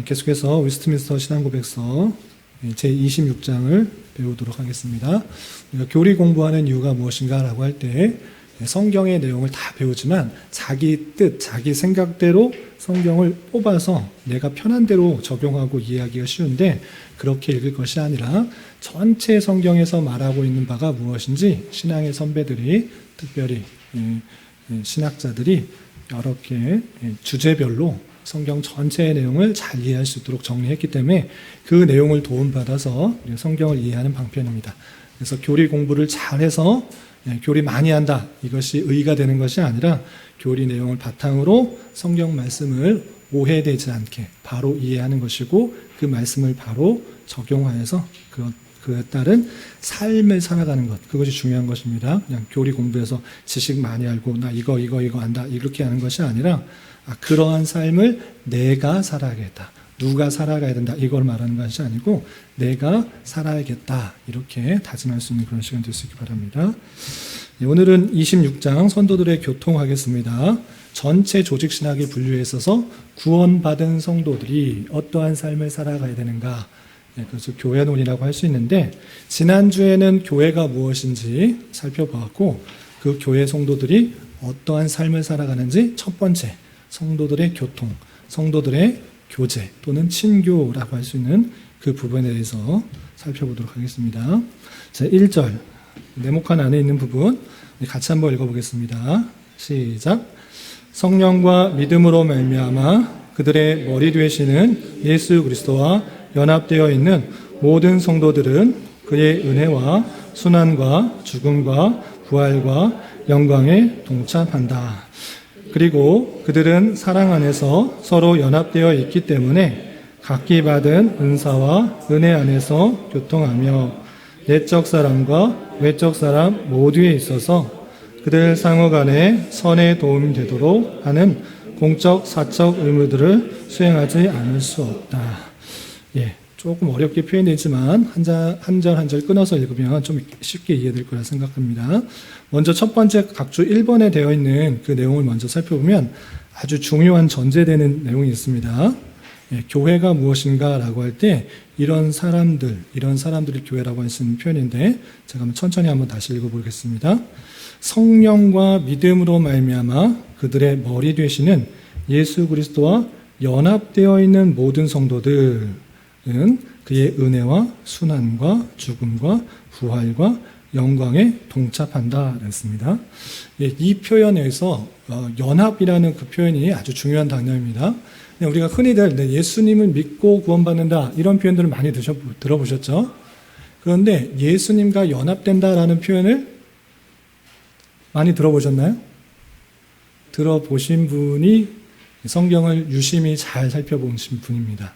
계속해서 웨스트민스터 신앙고백서 제26장을 배우도록 하겠습니다. 우리가 교리 공부하는 이유가 무엇인가라고 할 때 성경의 내용을 다 배우지만 자기 뜻, 자기 생각대로 성경을 뽑아서 내가 편한 대로 적용하고 이해하기가 쉬운데 그렇게 읽을 것이 아니라 전체 성경에서 말하고 있는 바가 무엇인지 신앙의 선배들이 특별히 신학자들이 여러 개 주제별로 성경 전체의 내용을 잘 이해할 수 있도록 정리했기 때문에 그 내용을 도움받아서 성경을 이해하는 방편입니다. 그래서 교리 공부를 잘해서 교리 많이 한다, 이것이 의의가 되는 것이 아니라 교리 내용을 바탕으로 성경 말씀을 오해되지 않게 바로 이해하는 것이고 그 말씀을 바로 적용하여서 그에 따른 삶을 살아가는 것, 그것이 중요한 것입니다. 그냥 교리 공부해서 지식 많이 알고 나 이거 안다 이렇게 하는 것이 아니라 그러한 삶을 내가 살아야겠다, 누가 살아가야 된다, 이걸 말하는 것이 아니고 내가 살아야겠다, 이렇게 다짐할 수 있는 그런 시간 될 수 있기 바랍니다. 오늘은 26장 선도들의 교통하겠습니다. 전체 조직신학에 분류해 있어서 구원받은 성도들이 어떠한 삶을 살아가야 되는가, 그래서 교회론이라고 할 수 있는데 지난주에는 교회가 무엇인지 살펴보았고 그 교회 성도들이 어떠한 삶을 살아가는지 첫 번째, 성도들의 교통, 성도들의 교제 또는 친교라고 할 수 있는 그 부분에 대해서 살펴보도록 하겠습니다. 자, 1절 네모칸 안에 있는 부분 같이 한번 읽어보겠습니다. 시작. 성령과 믿음으로 말미암아 그들의 머리 되시는 예수 그리스도와 연합되어 있는 모든 성도들은 그의 은혜와 순환과 죽음과 부활과 영광에 동참한다. 그리고 그들은 사랑 안에서 서로 연합되어 있기 때문에 각기 받은 은사와 은혜 안에서 교통하며 내적 사람과 외적 사람 모두에 있어서 그들 상호 간에 선에 도움이 되도록 하는 공적 사적 의무들을 수행하지 않을 수 없다. 조금 어렵게 표현되지만 한 절 한 절 끊어서 읽으면 좀 쉽게 이해될 거라 생각합니다. 먼저 첫 번째 각주 1번에 되어 있는 그 내용을 먼저 살펴보면 아주 중요한 전제되는 내용이 있습니다. 교회가 무엇인가라고 할 때 이런 사람들이 교회라고 할 수 있는 표현인데 제가 천천히 한번 다시 읽어보겠습니다. 성령과 믿음으로 말미암아 그들의 머리 되시는 예수 그리스도와 연합되어 있는 모든 성도들은 그의 은혜와 순환과 죽음과 부활과 영광에 동참한다 그랬습니다. 이 표현에서 연합이라는 그 표현이 아주 중요한 단어입니다. 우리가 흔히들 예수님을 믿고 구원받는다 이런 표현들을 많이 들어보셨죠? 그런데 예수님과 연합된다라는 표현을 많이 들어보셨나요? 들어보신 분이 성경을 유심히 잘 살펴보신 분입니다.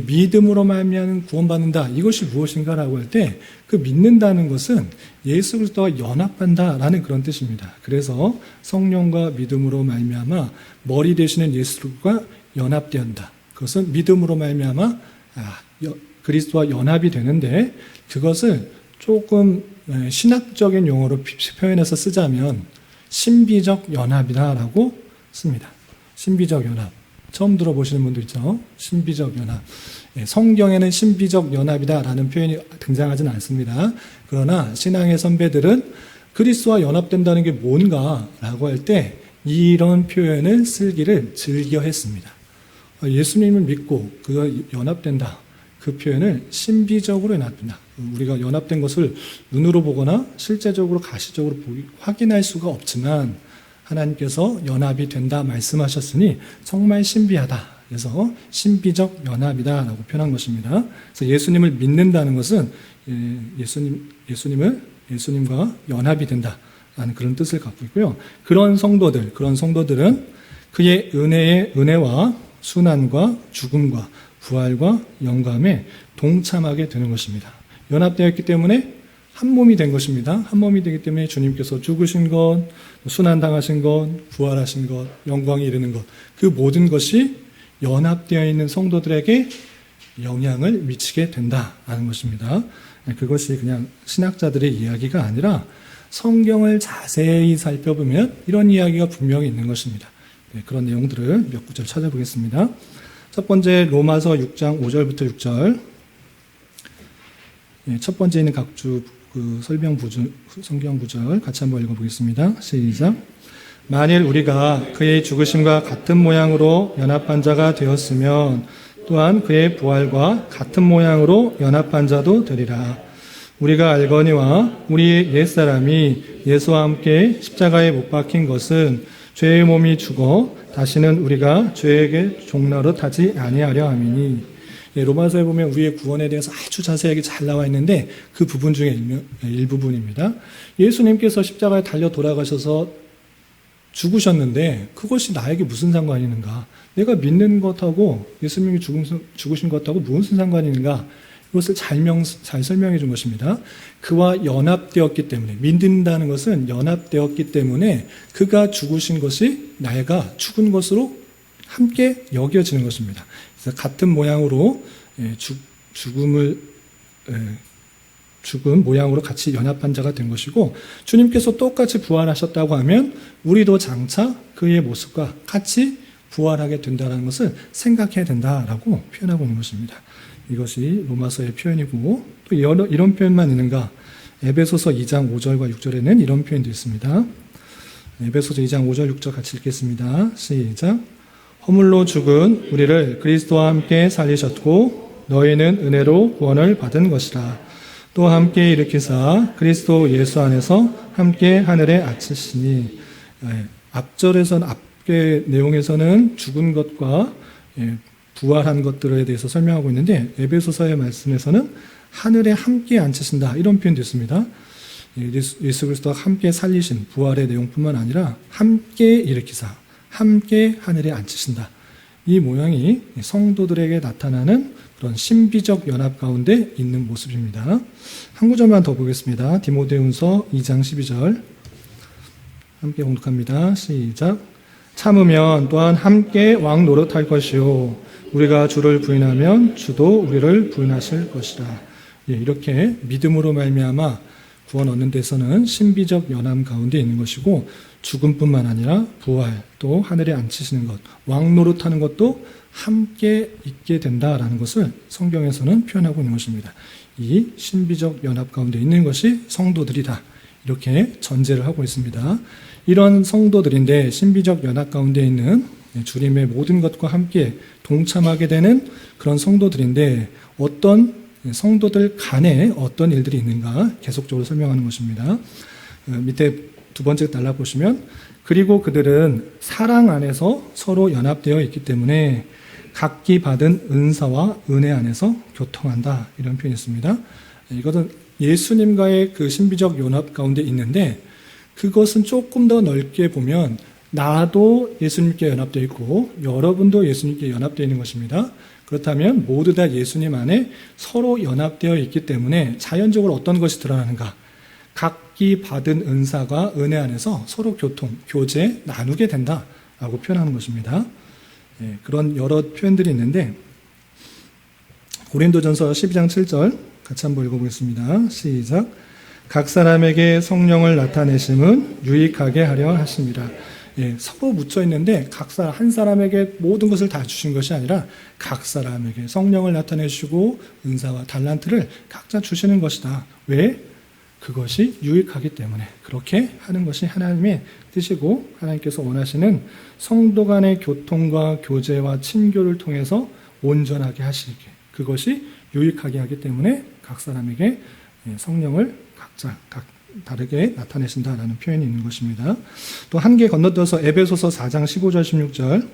믿음으로 말미암아 구원받는다, 이것이 무엇인가라고 할 때 그 믿는다는 것은 예수 그리스도와 연합한다라는 그런 뜻입니다. 그래서 성령과 믿음으로 말미암아 머리 되시는 예수가 연합되었다. 그것은 믿음으로 말미암아 그리스도와 연합이 되는데 그것을 조금 신학적인 용어로 표현해서 쓰자면 신비적 연합이다라고 씁니다. 신비적 연합. 처음 들어보시는 분도 있죠. 신비적 연합. 성경에는 신비적 연합이다라는 표현이 등장하지는 않습니다. 그러나 신앙의 선배들은 그리스도와 연합된다는 게 뭔가라고 할 때 이런 표현을 쓰기를 즐겨했습니다. 예수님을 믿고 그가 연합된다. 그 표현을 신비적으로 연합된다. 우리가 연합된 것을 눈으로 보거나 실제적으로 가시적으로 확인할 수가 없지만 하나님께서 연합이 된다 말씀하셨으니 정말 신비하다. 그래서 신비적 연합이다 라고 표현한 것입니다. 그래서 예수님을 믿는다는 것은 예수님과 연합이 된다라는 그런 뜻을 갖고 있고요. 그런 성도들은 그의 은혜와 순환과 죽음과 부활과 영감에 동참하게 되는 것입니다. 연합되어 있기 때문에 한 몸이 된 것입니다. 한 몸이 되기 때문에 주님께서 죽으신 것, 순환당하신 것, 부활하신 것, 영광이 이르는 것, 그 모든 것이 연합되어 있는 성도들에게 영향을 미치게 된다는 것입니다. 그것이 그냥 신학자들의 이야기가 아니라 성경을 자세히 살펴보면 이런 이야기가 분명히 있는 것입니다. 그런 내용들을 몇 구절 찾아보겠습니다. 첫 번째 로마서 6장 5절부터 6절. 첫 번째 있는 각주 설명 성경 구절 같이 한번 읽어보겠습니다. 시작. 만일 우리가 그의 죽으심과 같은 모양으로 연합한 자가 되었으면 또한 그의 부활과 같은 모양으로 연합한 자도 되리라. 우리가 알거니와 우리의 옛사람이 예수와 함께 십자가에 못 박힌 것은 죄의 몸이 죽어 다시는 우리가 죄에게 종노릇하지 아니하려 함이니. 로마서에 보면 우리의 구원에 대해서 아주 자세하게 잘 나와 있는데 그 부분 중에 일부분입니다. 예수님께서 십자가에 달려 돌아가셔서 죽으셨는데 그것이 나에게 무슨 상관이 있는가? 내가 믿는 것하고 예수님이 죽으신 것하고 무슨 상관이 있는가? 이것을 잘 설명해 준 것입니다. 그와 연합되었기 때문에, 믿는다는 것은 연합되었기 때문에 그가 죽으신 것이 내가 죽은 것으로 함께 여겨지는 것입니다. 그래서 같은 모양으로 죽은 모양으로 같이 연합한 자가 된 것이고, 주님께서 똑같이 부활하셨다고 하면 우리도 장차 그의 모습과 같이 부활하게 된다는 것을 생각해야 된다라고 표현하고 있는 것입니다. 이것이 로마서의 표현이고, 또 이런 표현만 있는가? 에베소서 2장 5절과 6절에는 이런 표현도 있습니다. 에베소서 2장 5절 6절 같이 읽겠습니다. 시작. 허물로 죽은 우리를 그리스도와 함께 살리셨고 너희는 은혜로 구원을 받은 것이라. 또 함께 일으키사 그리스도 예수 안에서 함께 하늘에 앉히시니. 앞절에서는 앞의 내용에서는 죽은 것과 부활한 것들에 대해서 설명하고 있는데, 에베소서의 말씀에서는 하늘에 함께 앉히신다 이런 표현도 있습니다. 예수 그리스도와 함께 살리신 부활의 내용뿐만 아니라 함께 일으키사 함께 하늘에 앉히신다. 이 모양이 성도들에게 나타나는 그런 신비적 연합 가운데 있는 모습입니다. 한 구절만 더 보겠습니다. 디모데후서 2장 12절 함께 봉독합니다. 시작. 참으면 또한 함께 왕 노릇할 것이요 우리가 주를 부인하면 주도 우리를 부인하실 것이라. 이렇게 믿음으로 말미암아 구원 얻는 데서는 신비적 연합 가운데 있는 것이고, 죽음뿐만 아니라 부활, 또 하늘에 앉히시는 것, 왕 노릇하는 것도 함께 있게 된다라는 것을 성경에서는 표현하고 있는 것입니다. 이 신비적 연합 가운데 있는 것이 성도들이다, 이렇게 전제를 하고 있습니다. 이런 성도들인데, 신비적 연합 가운데 있는 주님의 모든 것과 함께 동참하게 되는 그런 성도들인데, 어떤 성도들 간에 어떤 일들이 있는가 계속적으로 설명하는 것입니다. 밑에 두 번째 달라 보시면, 그리고 그들은 사랑 안에서 서로 연합되어 있기 때문에 각기 받은 은사와 은혜 안에서 교통한다, 이런 표현이 있습니다. 이것은 예수님과의 그 신비적 연합 가운데 있는데, 그것은 조금 더 넓게 보면 나도 예수님께 연합되어 있고 여러분도 예수님께 연합되어 있는 것입니다. 그렇다면 모두 다 예수님 안에 서로 연합되어 있기 때문에 자연적으로 어떤 것이 드러나는가? 각기 받은 은사가 은혜 안에서 서로 교제, 나누게 된다라고 표현하는 것입니다. 그런 여러 표현들이 있는데, 고린도전서 12장 7절 같이 한번 읽어보겠습니다. 시작. 각 사람에게 성령을 나타내심은 유익하게 하려 하심이라. 서로 묻혀 있는데 한 사람에게 모든 것을 다 주신 것이 아니라 각 사람에게 성령을 나타내시고 은사와 달란트를 각자 주시는 것이다. 왜? 그것이 유익하기 때문에 그렇게 하는 것이 하나님의 뜻이고, 하나님께서 원하시는 성도 간의 교통과 교제와 친교를 통해서 온전하게 하시게, 그것이 유익하게 하기 때문에 각 사람에게 성령을 각자 다르게 나타내신다라는 표현이 있는 것입니다. 또 한 개 건너뛰어서 에베소서 4장 15절 16절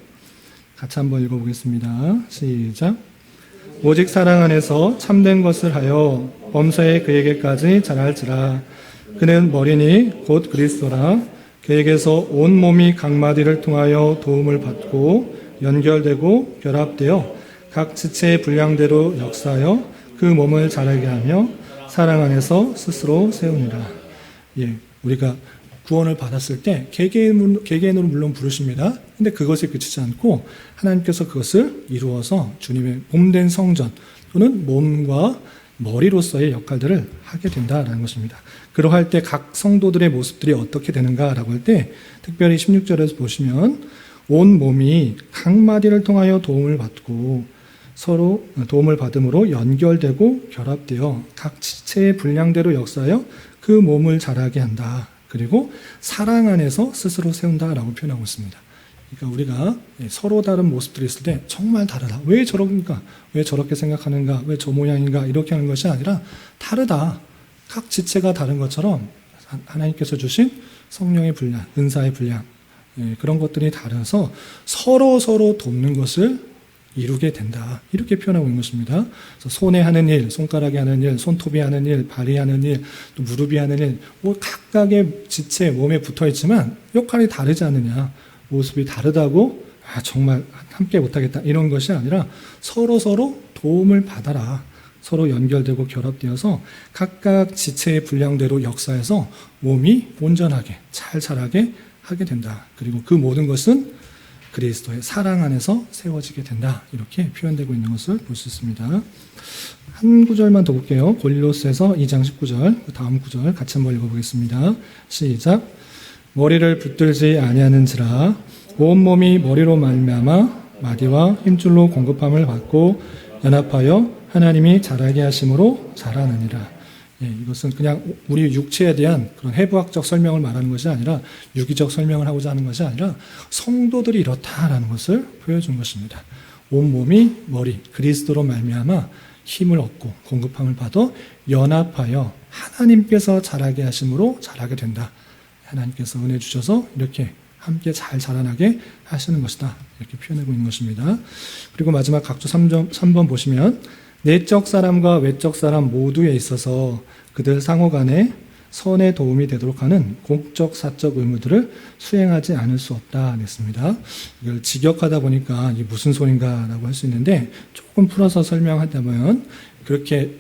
같이 한번 읽어보겠습니다. 시작. 오직 사랑 안에서 참된 것을 하여 범사에 그에게까지 자랄지라. 그는 머리니 곧 그리스도라. 그에게서 온 몸이 각 마디를 통하여 도움을 받고 연결되고 결합되어 각 지체의 분량대로 역사하여 그 몸을 자라게 하며 사랑 안에서 스스로 세우니라. 우리가 구원을 받았을 때 개개인으로 물론 부르십니다. 근데 그것에 그치지 않고 하나님께서 그것을 이루어서 주님의 몸된 성전 또는 몸과 머리로서의 역할들을 하게 된다라는 것입니다. 그러할 때 각 성도들의 모습들이 어떻게 되는가라고 할 때, 특별히 16절에서 보시면 온 몸이 각 마디를 통하여 도움을 받고 서로 도움을 받음으로 연결되고 결합되어 각 지체의 분량대로 역사하여 그 몸을 자라게 한다. 그리고 사랑 안에서 스스로 세운다라고 표현하고 있습니다. 그러니까 우리가 서로 다른 모습들이 있을 때 정말 다르다. 왜 저런가? 왜 저렇게 생각하는가? 왜 저 모양인가? 이렇게 하는 것이 아니라 다르다. 각 지체가 다른 것처럼 하나님께서 주신 성령의 분량, 은사의 분량, 그런 것들이 다르서 서로 돕는 것을 이루게 된다. 이렇게 표현하고 있는 것입니다. 그래서 손에 하는 일, 손가락이 하는 일, 손톱이 하는 일, 발이 하는 일, 또 무릎이 하는 일, 뭐 각각의 지체, 몸에 붙어 있지만 역할이 다르지 않느냐. 모습이 다르다고 정말 함께 못하겠다. 이런 것이 아니라 서로 도움을 받아라. 서로 연결되고 결합되어서 각각 지체의 분량대로 역사해서 몸이 온전하게 잘 자라게 하게 된다. 그리고 그 모든 것은 그리스도의 사랑 안에서 세워지게 된다. 이렇게 표현되고 있는 것을 볼 수 있습니다. 한 구절만 더 볼게요. 골로새서 2장 19절, 그 다음 구절 같이 한번 읽어보겠습니다. 시작. 머리를 붙들지 아니하는지라 온몸이 머리로 말미암아 마디와 힘줄로 공급함을 받고 연합하여 하나님이 자라게 하심으로 자라느니라. 이것은 그냥 우리 육체에 대한 그런 해부학적 설명을 말하는 것이 아니라 유기적 설명을 하고자 하는 것이 아니라 성도들이 이렇다라는 것을 보여준 것입니다. 온몸이 머리, 그리스도로 말미암아 힘을 얻고 공급함을 받아 연합하여 하나님께서 자라게 하심으로 자라게 된다. 하나님께서 은혜 주셔서 이렇게 함께 잘 자라나게 하시는 것이다. 이렇게 표현하고 있는 것입니다. 그리고 마지막 각주 3번 보시면 내적 사람과 외적 사람 모두에 있어서 그들 상호 간에 선에 도움이 되도록 하는 공적 사적 의무들을 수행하지 않을 수 없다 했습니다. 이걸 직역하다 보니까 이게 무슨 소린가라고 할 수 있는데 조금 풀어서 설명하자면 그렇게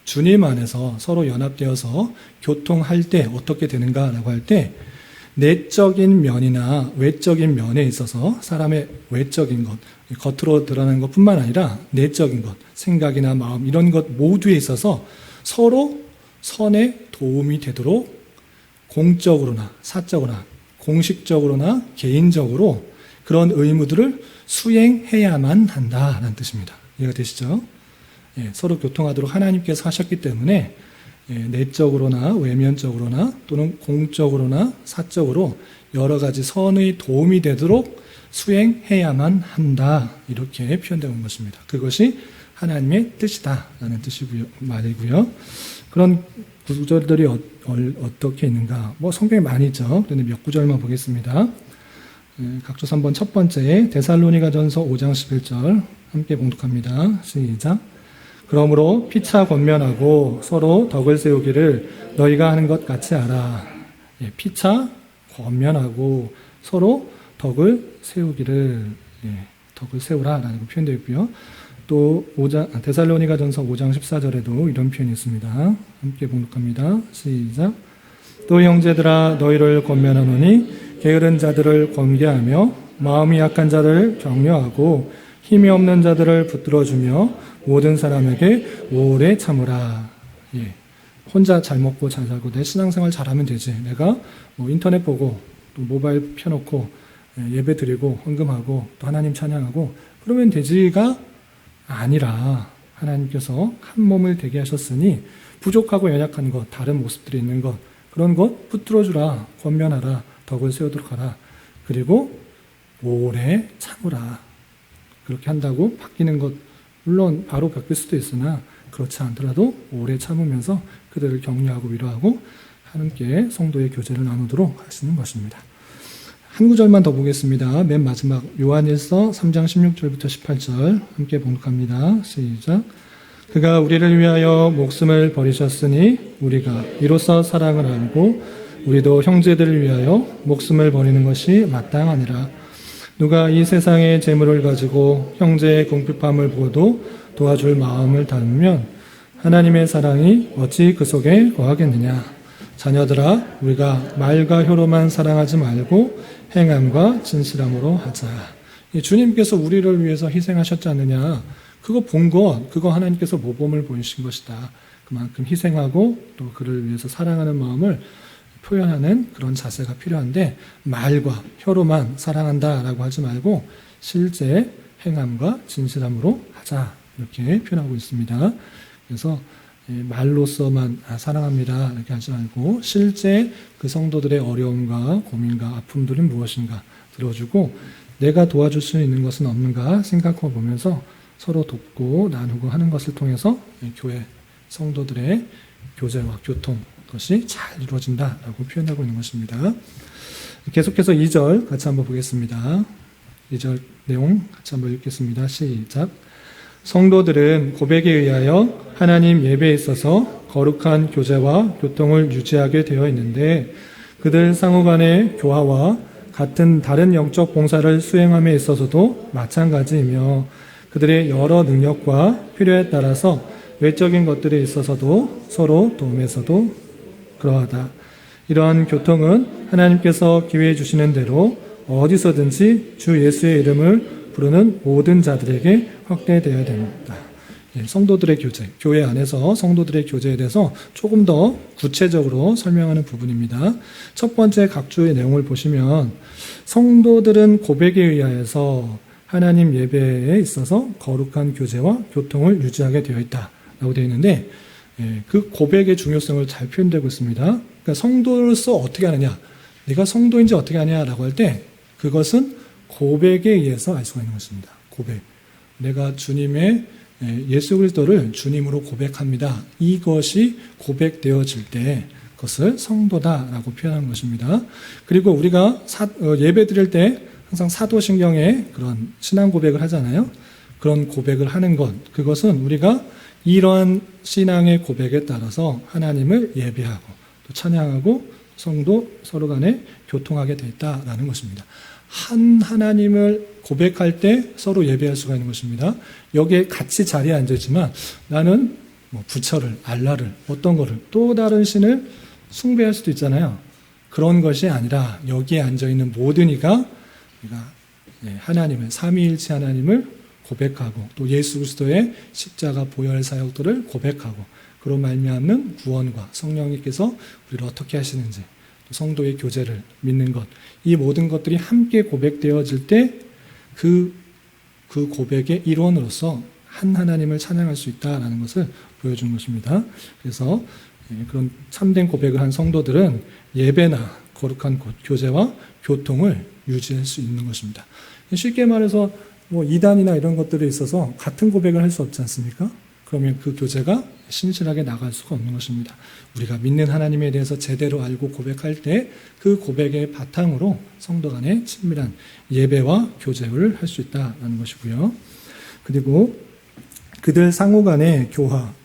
주님 안에서 서로 연합되어서 교통할 때 어떻게 되는가라고 할 때 내적인 면이나 외적인 면에 있어서 사람의 외적인 것, 겉으로 드러나는 것뿐만 아니라 내적인 것, 생각이나 마음 이런 것 모두에 있어서 서로 선에 도움이 되도록 공적으로나 사적으로나 공식적으로나 개인적으로 그런 의무들을 수행해야만 한다라는 뜻입니다. 이해가 되시죠? 서로 교통하도록 하나님께서 하셨기 때문에 내적으로나 외면적으로나 또는 공적으로나 사적으로 여러 가지 선의 도움이 되도록 수행해야만 한다. 이렇게 표현되는 것입니다. 그것이 하나님의 뜻이다라는 말이고요. 그런 구절들이 어떻게 있는가? 성경에 많이 있죠. 그런데 몇 구절만 보겠습니다. 각주 3번 첫 번째 데살로니가전서 5장 11절 함께 봉독합니다. 시작. 그러므로 피차 권면하고 서로 덕을 세우기를 너희가 하는 것 같이 알아. 피차 권면하고 서로 덕을 세우기를 덕을 세우라라는 표현되어 있고요. 또 데살로니가전서 5장 14절에도 이런 표현이 있습니다. 함께 봉독합니다. 시작. 또 형제들아 너희를 권면하노니 게으른 자들을 권계하며 마음이 약한 자들을 격려하고 힘이 없는 자들을 붙들어주며 모든 사람에게 오래 참으라. 혼자 잘 먹고 잘 살고 내 신앙생활 잘하면 되지. 내가 인터넷 보고 또 모바일 펴놓고 예배 드리고 헌금하고 또 하나님 찬양하고 그러면 되지가 아니라 하나님께서 한 몸을 되게 하셨으니 부족하고 연약한 것, 다른 모습들이 있는 것 그런 것 붙들어주라. 권면하라. 덕을 세우도록 하라. 그리고 오래 참으라. 그렇게 한다고 바뀌는 것 물론 바로 바뀔 수도 있으나 그렇지 않더라도 오래 참으면서 그들을 격려하고 위로하고 함께 성도의 교제를 나누도록 하시는 것입니다. 한 구절만 더 보겠습니다. 맨 마지막 요한일서 3장 16절부터 18절 함께 봉독합니다. 시작. 그가 우리를 위하여 목숨을 버리셨으니 우리가 이로써 사랑을 알고 우리도 형제들을 위하여 목숨을 버리는 것이 마땅하니라. 누가 이 세상의 재물을 가지고 형제의 궁핍함을 보고도 도와줄 마음을 닮으면 하나님의 사랑이 어찌 그 속에 거하겠느냐. 자녀들아 우리가 말과 혀로만 사랑하지 말고 행함과 진실함으로 하자. 주님께서 우리를 위해서 희생하셨지 않느냐. 그거 하나님께서 모범을 보이신 것이다. 그만큼 희생하고 또 그를 위해서 사랑하는 마음을 표현하는 그런 자세가 필요한데 말과 혀로만 사랑한다라고 하지 말고 실제 행함과 진실함으로 하자 이렇게 표현하고 있습니다. 그래서 말로서만 사랑합니다 이렇게 하지 말고 실제 그 성도들의 어려움과 고민과 아픔들이 무엇인가 들어주고 내가 도와줄 수 있는 것은 없는가 생각해 보면서 서로 돕고 나누고 하는 것을 통해서 교회 성도들의 교제와 교통 것이 잘 이루어진다라고 표현하고 있는 것입니다. 계속해서 2절 같이 한번 보겠습니다. 2절 내용 같이 한번 읽겠습니다. 시작. 성도들은 고백에 의하여 하나님 예배에 있어서 거룩한 교제와 교통을 유지하게 되어 있는데 그들 상호간의 교화와 같은 다른 영적 봉사를 수행함에 있어서도 마찬가지이며 그들의 여러 능력과 필요에 따라서 외적인 것들에 있어서도 서로 도움에서도 그러하다. 이러한 교통은 하나님께서 기회해 주시는 대로 어디서든지 주 예수의 이름을 부르는 모든 자들에게 확대되어야 됩니다. 성도들의 교제, 교회 안에서 성도들의 교제에 대해서 조금 더 구체적으로 설명하는 부분입니다. 첫 번째 각주의 내용을 보시면 성도들은 고백에 의하여서 하나님 예배에 있어서 거룩한 교제와 교통을 유지하게 되어 있다라고 되어 있는데 그 고백의 중요성을 잘 표현되고 있습니다. 그러니까 성도로서 어떻게 하느냐, 내가 성도인지 어떻게 하냐라고 할 때 그것은 고백에 의해서 알 수가 있는 것입니다. 고백. 내가 주님의 예수 그리스도를 주님으로 고백합니다. 이것이 고백되어질 때 그것을 성도다라고 표현하는 것입니다. 그리고 우리가 예배 드릴 때 항상 사도신경에 그런 신앙 고백을 하잖아요. 그런 고백을 하는 것, 그것은 우리가 이러한 신앙의 고백에 따라서 하나님을 예배하고 또 찬양하고 성도 서로 간에 교통하게 돼 있다라는 것입니다. 한 하나님을 고백할 때 서로 예배할 수가 있는 것입니다. 여기에 같이 자리에 앉아있지만 나는 부처를, 알라를, 어떤 거를 또 다른 신을 숭배할 수도 있잖아요. 그런 것이 아니라 여기에 앉아있는 모든 이가 하나님을, 삼위일체 하나님을 고백하고 또 예수 그리스도의 십자가 보혈 사역들을 고백하고 그로 말미암는 구원과 성령님께서 우리를 어떻게 하시는지 또 성도의 교제를 믿는 것, 이 모든 것들이 함께 고백되어질 때 그 고백의 일원으로서 한 하나님을 찬양할 수 있다라는 것을 보여준 것입니다. 그래서 그런 참된 고백을 한 성도들은 예배나 거룩한 교제와 교통을 유지할 수 있는 것입니다. 쉽게 말해서 이단이나 이런 것들에 있어서 같은 고백을 할 수 없지 않습니까? 그러면 그 교제가 신실하게 나갈 수가 없는 것입니다. 우리가 믿는 하나님에 대해서 제대로 알고 고백할 때 그 고백의 바탕으로 성도 간의 친밀한 예배와 교제를 할 수 있다는 것이고요. 그리고 그들 상호 간의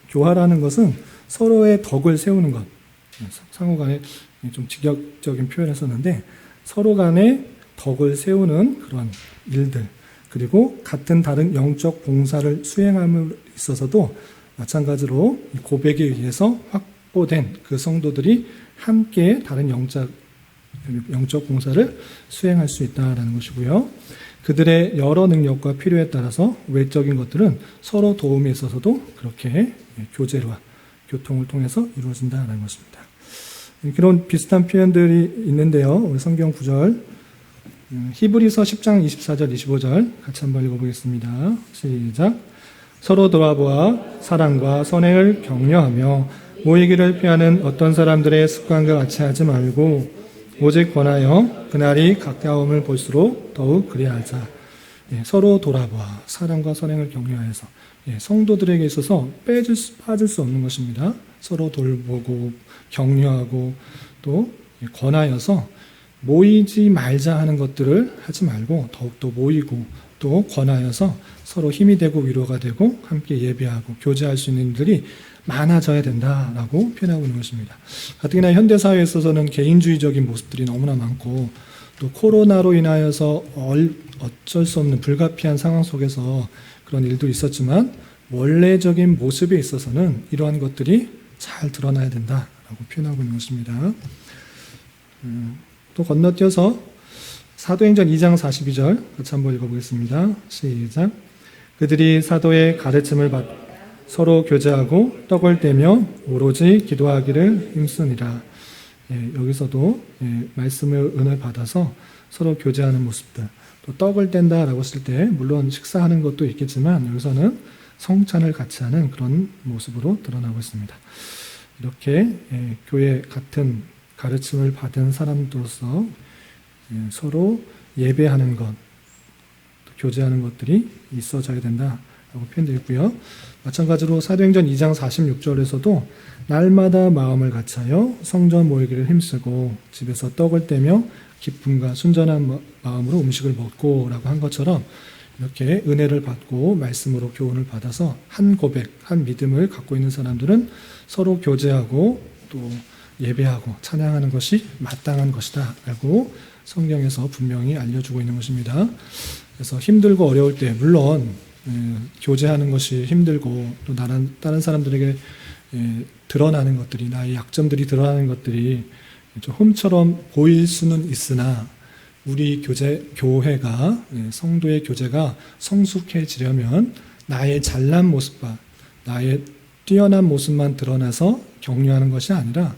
교화라는 것은 서로의 덕을 세우는 것. 상호 간에 좀 직역적인 표현을 썼는데 서로 간의 덕을 세우는 그런 일들, 그리고 같은 다른 영적 봉사를 수행함에 있어서도 마찬가지로 고백에 의해서 확보된 그 성도들이 함께 다른 영적 봉사를 수행할 수 있다는 것이고요. 그들의 여러 능력과 필요에 따라서 외적인 것들은 서로 도움에 있어서도 그렇게 교제와 교통을 통해서 이루어진다는 것입니다. 그런 비슷한 표현들이 있는데요. 우리 성경 구절 히브리서 10장 24절 25절 같이 한번 읽어보겠습니다. 시작. 서로 돌아보아 사랑과 선행을 격려하며 모이기를 피하는 어떤 사람들의 습관과 같이 하지 말고 오직 권하여 그날이 가까움을 볼수록 더욱 그리하자. 서로 돌아보아 사랑과 선행을 격려해서 성도들에게 있어서 빠질 수 없는 것입니다. 서로 돌보고 격려하고 또 권하여서 모이지 말자 하는 것들을 하지 말고 더욱더 모이고 또 권하여서 서로 힘이 되고 위로가 되고 함께 예배하고 교제할 수 있는 일들이 많아져야 된다라고 표현하고 있는 것입니다. 가뜩이나 현대사회에 있어서는 개인주의적인 모습들이 너무나 많고 또 코로나로 인하여서 어쩔 수 없는 불가피한 상황 속에서 그런 일도 있었지만 원래적인 모습에 있어서는 이러한 것들이 잘 드러나야 된다라고 표현하고 있는 것입니다. 또 건너뛰어서 사도행전 2장 42절 같이 한번 읽어보겠습니다. 시작. 그들이 사도의 가르침을 받 서로 교제하고 떡을 떼며 오로지 기도하기를 힘쓰니라. 여기서도 말씀을 은혜 받아서 서로 교제하는 모습들, 또 떡을 뗀다라고 했을 때 물론 식사하는 것도 있겠지만 여기서는 성찬을 같이 하는 그런 모습으로 드러나고 있습니다. 이렇게 교회 같은 가르침을 받은 사람들로서 서로 예배하는 것, 교제하는 것들이 있어져야 된다라고 표현되어 있고요. 마찬가지로 사도행전 2장 46절에서도 날마다 마음을 같이하여 성전 모이기를 힘쓰고 집에서 떡을 떼며 기쁨과 순전한 마음으로 음식을 먹고 라고 한 것처럼 이렇게 은혜를 받고 말씀으로 교훈을 받아서 한 고백, 한 믿음을 갖고 있는 사람들은 서로 교제하고 또 예배하고 찬양하는 것이 마땅한 것이다 라고 성경에서 분명히 알려주고 있는 것입니다. 그래서 힘들고 어려울 때 물론 교제하는 것이 힘들고 또 다른 사람들에게 드러나는 것들이, 나의 약점들이 드러나는 것들이 좀 홈처럼 보일 수는 있으나 우리 교회가, 성도의 교제가 성숙해지려면 나의 잘난 모습과 나의 뛰어난 모습만 드러나서 격려하는 것이 아니라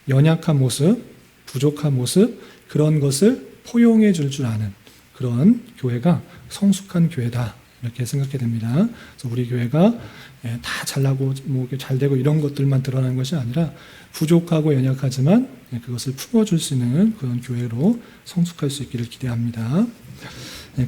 연약한 모습, 부족한 모습, 그런 것을 포용해 줄 아는 그런 교회가 성숙한 교회다. 이렇게 생각하게 됩니다. 그래서 우리 교회가 다 잘나고 뭐 잘 되고 이런 것들만 드러나는 것이 아니라 부족하고 연약하지만 그것을 품어줄 수 있는 그런 교회로 성숙할 수 있기를 기대합니다.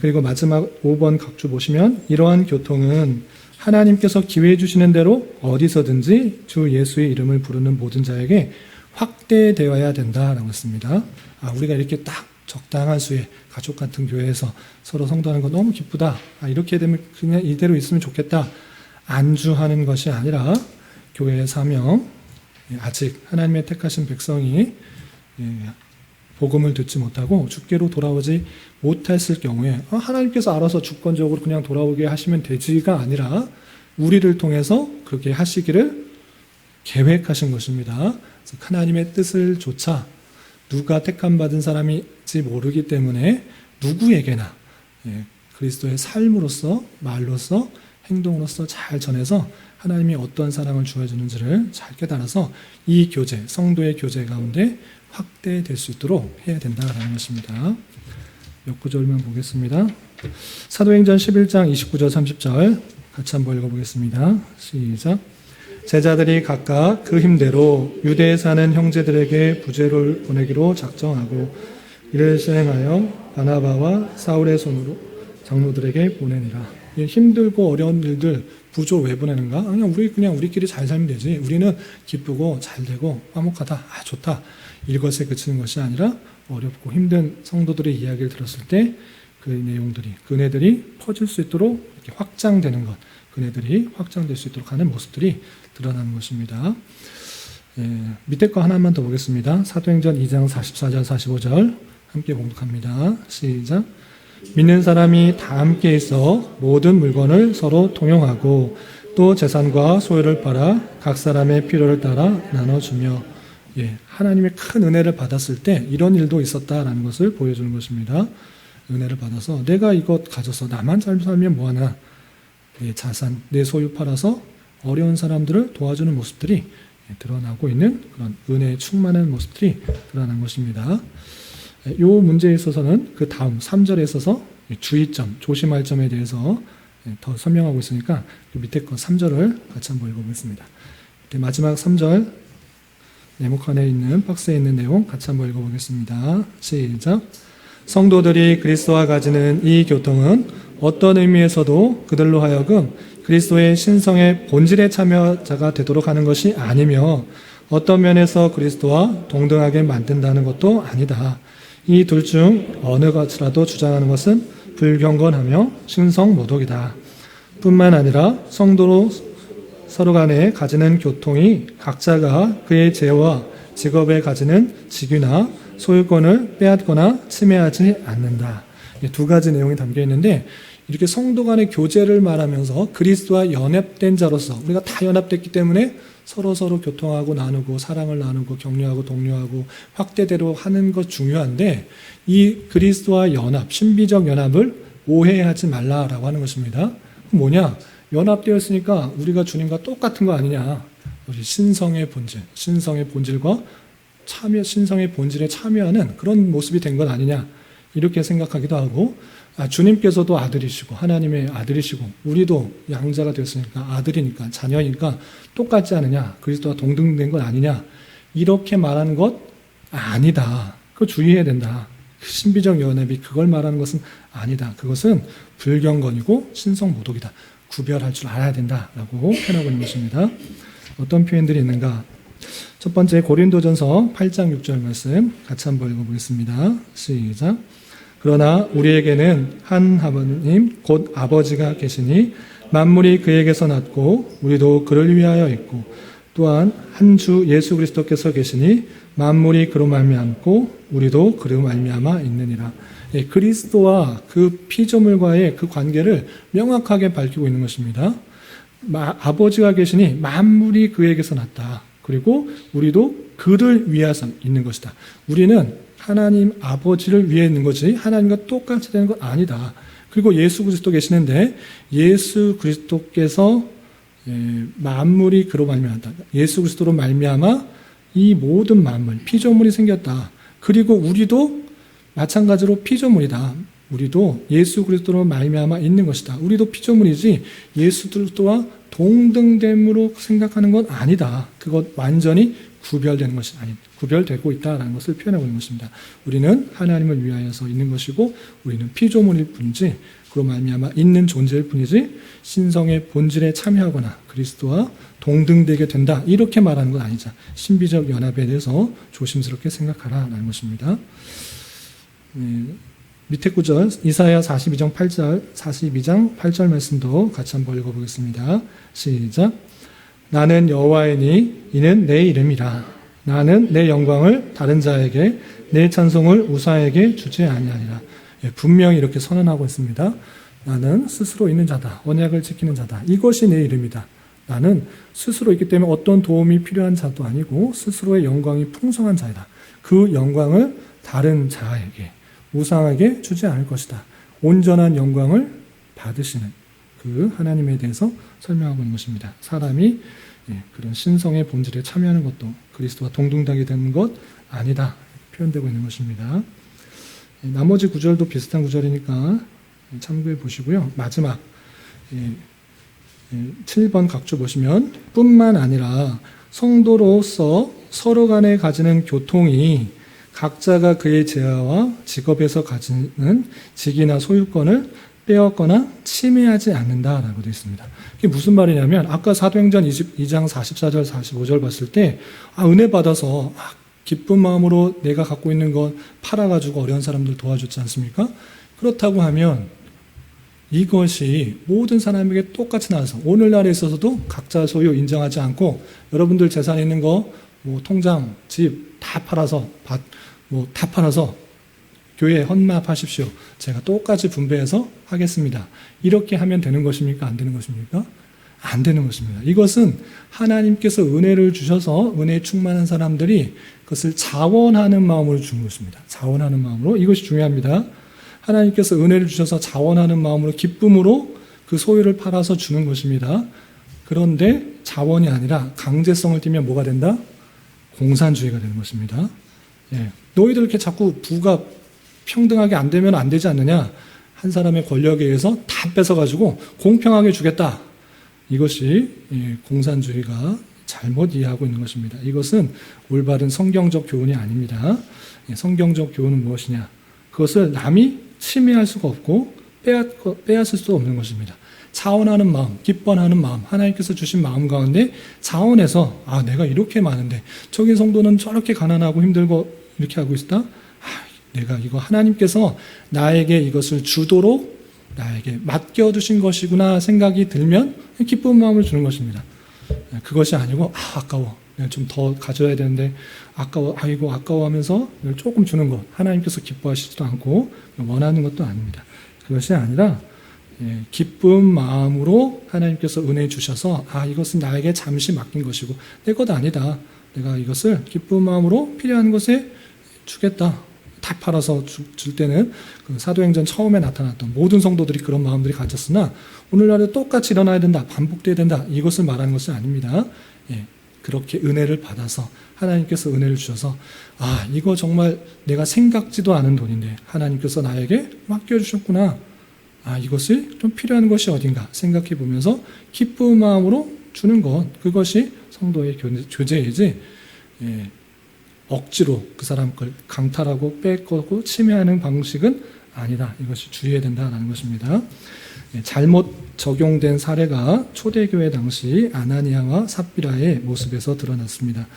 그리고 마지막 5번 각주 보시면 이러한 교통은 하나님께서 기회 주시는 대로 어디서든지 주 예수의 이름을 부르는 모든 자에게 확대되어야 된다라고 했습니다. 우리가 이렇게 딱 적당한 수의 가족 같은 교회에서 서로 성도하는 거 너무 기쁘다. 이렇게 되면 그냥 이대로 있으면 좋겠다. 안주하는 것이 아니라 교회의 사명, 아직 하나님의 택하신 백성이 복음을 듣지 못하고 주께로 돌아오지 못했을 경우에 하나님께서 알아서 주권적으로 그냥 돌아오게 하시면 되지가 아니라 우리를 통해서 그렇게 하시기를 계획하신 것입니다. 그래서 하나님의 뜻을 조차 누가 택함받은 사람인지 모르기 때문에 누구에게나 그리스도의 삶으로서, 말로서, 행동으로서 잘 전해서 하나님이 어떤 사랑을 주어주는지를 잘 깨달아서 이 교제, 성도의 교제 가운데 확대될 수 있도록 해야 된다는 것입니다. 몇 구절만 보겠습니다. 사도행전 11장 29절 30절 같이 한번 읽어보겠습니다. 시작. 제자들이 각각 그 힘대로 유대에 사는 형제들에게 부제를 보내기로 작정하고 이를 실행하여 바나바와 사울의 손으로 장로들에게 보내니라. 힘들고 어려운 일들 부조 왜 보내는가? 그냥 우리끼리 잘 살면 되지. 우리는 기쁘고 잘 되고 화목하다. 좋다. 이것에 그치는 것이 아니라 어렵고 힘든 성도들의 이야기를 들었을 때 그 내용들이, 그네들이 퍼질 수 있도록 이렇게 확장되는 것, 그네들이 확장될 수 있도록 하는 모습들이 드러나는 것입니다. 밑에 거 하나만 더 보겠습니다. 사도행전 2장 44절 45절 함께 봉독합니다. 시작. 믿는 사람이 다 함께 있어 모든 물건을 서로 통용하고 또 재산과 소유를 팔아 각 사람의 필요를 따라 나눠주며 하나님의 큰 은혜를 받았을 때 이런 일도 있었다라는 것을 보여주는 것입니다. 은혜를 받아서 내가 이것 가져서 나만 잘 살면 뭐하나, 내 자산, 내 소유 팔아서 어려운 사람들을 도와주는 모습들이 드러나고 있는 그런 은혜에 충만한 모습들이 드러난 것입니다. 이 문제에 있어서는 그 다음 3절에 있어서 주의점, 조심할 점에 대해서 더 설명하고 있으니까 그 밑에 거 3절을 같이 한번 읽어보겠습니다. 마지막 3절 네모칸에 있는 박스에 있는 내용 같이 한번 읽어보겠습니다. 시작. 성도들이 그리스도와 가지는 이 교통은 어떤 의미에서도 그들로 하여금 그리스도의 신성의 본질의 참여자가 되도록 하는 것이 아니며 어떤 면에서 그리스도와 동등하게 만든다는 것도 아니다. 이 둘 중 어느 것이라도 주장하는 것은 불경건하며 신성모독이다. 뿐만 아니라 성도로 서로 간에 가지는 교통이 각자가 그의 죄와 직업에 가지는 직위나 소유권을 빼앗거나 침해하지 않는다. 두 가지 내용이 담겨 있는데 이렇게 성도 간의 교제를 말하면서 그리스도와 연합된 자로서 우리가 다 연합됐기 때문에 서로 교통하고 나누고 사랑을 나누고 격려하고 독려하고 확대대로 하는 것 중요한데 이 그리스도와 연합, 신비적 연합을 오해하지 말라라고 하는 것입니다. 뭐냐? 연합되었으니까 우리가 주님과 똑같은 거 아니냐? 신성의 본질, 신성의 본질과 신성의 본질에 참여하는 그런 모습이 된 건 아니냐? 이렇게 생각하기도 하고 주님께서도 아들이시고 하나님의 아들이시고 우리도 양자가 되었으니까 아들이니까 자녀니까 똑같지 않느냐, 그리스도와 동등된 것 아니냐, 이렇게 말하는 것 아니다. 그거 주의해야 된다. 신비적 연합이 그걸 말하는 것은 아니다. 그것은 불경건이고 신성모독이다. 구별할 줄 알아야 된다라고 표현하고 있는 것입니다. 어떤 표현들이 있는가? 첫 번째 고린도전서 8장 6절 말씀 같이 한번 읽어보겠습니다. 시작. 그러나 우리에게는 한 하나님 곧 아버지가 계시니 만물이 그에게서 났고 우리도 그를 위하여 있고 또한 한 주 예수 그리스도께서 계시니 만물이 그로 말미암고 우리도 그로 말미암아 있느니라. 그리스도와 그 피조물과의 그 관계를 명확하게 밝히고 있는 것입니다. 아버지가 계시니 만물이 그에게서 났다. 그리고 우리도 그를 위해서 있는 것이다. 우리는 하나님 아버지를 위해 있는 거지 하나님과 똑같이 되는 건 아니다. 그리고 예수 그리스도 계시는데 예수 그리스도께서 만물이 그로 말미암다. 예수 그리스도로 말미암아 이 모든 만물, 피조물이 생겼다. 그리고 우리도 마찬가지로 피조물이다. 우리도 예수 그리스도로 말미암아 있는 것이다. 우리도 피조물이지 예수 그리스도와 동등됨으로 생각하는 건 아니다. 그것 완전히 구별되는 것이 아니다. 구별되고 있다라는 것을 표현하고 있는 것입니다. 우리는 하나님을 위하여서 있는 것이고 우리는 피조물일 뿐이지 그로 말미암아 있는 존재일 뿐이지 신성의 본질에 참여하거나 그리스도와 동등되게 된다. 이렇게 말하는 건 아니죠. 신비적 연합에 대해서 조심스럽게 생각하라라는 것입니다. 밑에 구절 이사야 42장 8절 말씀도 같이 한번 읽어보겠습니다. 시작. 나는 여호와이니 이는 내 이름이라. 나는 내 영광을 다른 자에게 내 찬송을 우사에게 주지 아니하리라. 분명히 이렇게 선언하고 있습니다. 나는 스스로 있는 자다. 언약을 지키는 자다. 이것이 내 이름이다. 나는 스스로 있기 때문에 어떤 도움이 필요한 자도 아니고 스스로의 영광이 풍성한 자이다. 그 영광을 다른 자에게 우상에게 주지 않을 것이다. 온전한 영광을 받으시는 그 하나님에 대해서 설명하고 있는 것입니다. 사람이 그런 신성의 본질에 참여하는 것도 그리스도와 동등하게 되는 것 아니다. 표현되고 있는 것입니다. 나머지 구절도 비슷한 구절이니까 참고해 보시고요. 마지막 7번 각주 보시면 뿐만 아니라 성도로서 서로 간에 가지는 교통이 각자가 그의 재화와 직업에서 가지는 직이나 소유권을 빼앗거나 침해하지 않는다라고 되어 있습니다. 이게 무슨 말이냐면 아까 사도행전 22장 44절 45절 봤을 때 은혜 받아서 기쁜 마음으로 내가 갖고 있는 것 팔아가지고 어려운 사람들 도와줬지 않습니까? 그렇다고 하면 이것이 모든 사람에게 똑같이 나와서 오늘날에 있어서도 각자 소유 인정하지 않고 여러분들 재산에 있는 거 통장, 집 다 팔아서 다 팔아서 교회에 헌납하십시오. 제가 똑같이 분배해서 하겠습니다. 이렇게 하면 되는 것입니까? 안 되는 것입니까? 안 되는 것입니다. 이것은 하나님께서 은혜를 주셔서 은혜에 충만한 사람들이 그것을 자원하는 마음으로 주는 것입니다. 자원하는 마음으로. 이것이 중요합니다. 하나님께서 은혜를 주셔서 자원하는 마음으로 기쁨으로 그 소유를 팔아서 주는 것입니다. 그런데 자원이 아니라 강제성을 띠면 뭐가 된다? 공산주의가 되는 것입니다. 너희들 이렇게 자꾸 부가 평등하게 안 되면 안 되지 않느냐? 한 사람의 권력에 의해서 다 뺏어가지고 공평하게 주겠다. 이것이 공산주의가 잘못 이해하고 있는 것입니다. 이것은 올바른 성경적 교훈이 아닙니다. 성경적 교훈은 무엇이냐? 그것을 남이 침해할 수가 없고 빼앗을 수 없는 것입니다. 자원하는 마음, 기뻐하는 마음, 하나님께서 주신 마음 가운데 자원해서 내가 이렇게 많은데 저기 성도는 저렇게 가난하고 힘들고 이렇게 하고 있다? 내가 이거 하나님께서 나에게 이것을 주도록 나에게 맡겨두신 것이구나 생각이 들면 기쁜 마음을 주는 것입니다. 그것이 아니고 아까워. 내가 좀 더 가져야 되는데 아까워. 아까워하면서 조금 주는 것. 하나님께서 기뻐하시지도 않고 원하는 것도 아닙니다. 그것이 아니라 기쁜 마음으로 하나님께서 은혜 주셔서 이것은 나에게 잠시 맡긴 것이고 내 것 아니다. 내가 이것을 기쁜 마음으로 필요한 것에 주겠다. 다 팔아서 줄 때는 그 사도행전 처음에 나타났던 모든 성도들이 그런 마음들이 가졌으나 오늘날에 똑같이 일어나야 된다. 반복돼야 된다. 이것을 말하는 것은 아닙니다. 그렇게 은혜를 받아서 하나님께서 은혜를 주셔서 이거 정말 내가 생각지도 않은 돈인데 하나님께서 나에게 맡겨주셨구나. 이것이 좀 필요한 것이 어딘가 생각해 보면서 기쁜 마음으로 주는 것, 그것이 성도의 교제이지 억지로 그 사람 걸 강탈하고 빼앗고 침해하는 방식은 아니다. 이것이 주의해야 된다는 것입니다. 잘못 적용된 사례가 초대교회 당시 아나니아와 삽비라의 모습에서 드러났습니다.